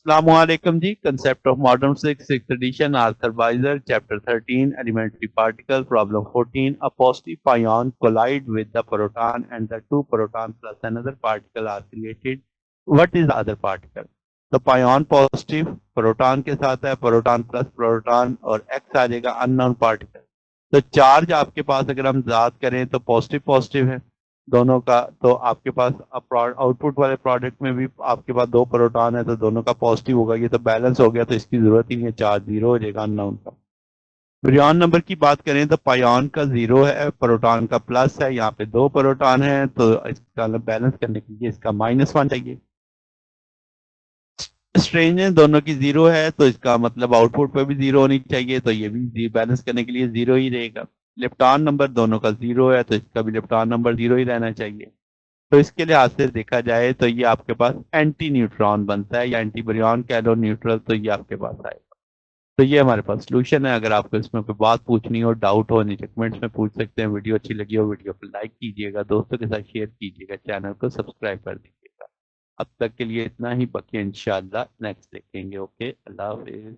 Assalamualaikum ji. Concept of modern physics, 6th edition, Arthur Weiser, chapter 13, elementary particle, problem 14. A positive pion collide with the proton and the two protons plus another particle are created. What is the other particle? तो pion positive, proton के साथ है, proton plus proton और x आ जाएगा unknown particle. तो charge आपके पास अगर हम याद करें तो पॉजिटिव पॉजिटिव है दोनों का, तो आपके पास आउटपुट वाले प्रोडक्ट में भी आपके पास दो प्रोटॉन है तो दोनों का पॉजिटिव होगा, ये तो बैलेंस हो गया, तो इसकी जरूरत ही नहीं है, चार्ज जीरो हो जाएगा अननाउन का। ब्रियॉन नंबर की बात करें तो पायोन का जीरो है, प्रोटॉन का प्लस है, यहाँ पे दो प्रोटॉन है तो इसका बैलेंस करने के लिए इसका -1 चाहिए। स्ट्रेंज है, दोनों की जीरो है तो इसका मतलब आउटपुट पे भी जीरो होनी चाहिए, तो ये भी बैलेंस करने के लिए जीरो ही रहेगा। लेप्टॉन नंबर दोनों का जीरो है तो इसका भी लेप्टॉन नंबर जीरो ही रहना चाहिए। तो इसके लिहाज से देखा जाए तो ये आपके पास एंटी न्यूट्रॉन बनता है या एंटी बारियन कह लो, न्यूट्रल, तो ये आपके पास आएगा। तो ये हमारे पास सोल्यूशन है। अगर आपको इसमें कोई बात पूछनी हो, डाउट हो, नीचे कमेंट्स में पूछ सकते हैं। वीडियो अच्छी लगी हो वीडियो को लाइक कीजिएगा, दोस्तों के साथ शेयर कीजिएगा, चैनल को सब्सक्राइब कर दीजिएगा। अब तक के लिए इतना ही, बाकी इंशाल्लाह नेक्स्ट देखेंगे। ओके, अल्लाह हाफिज।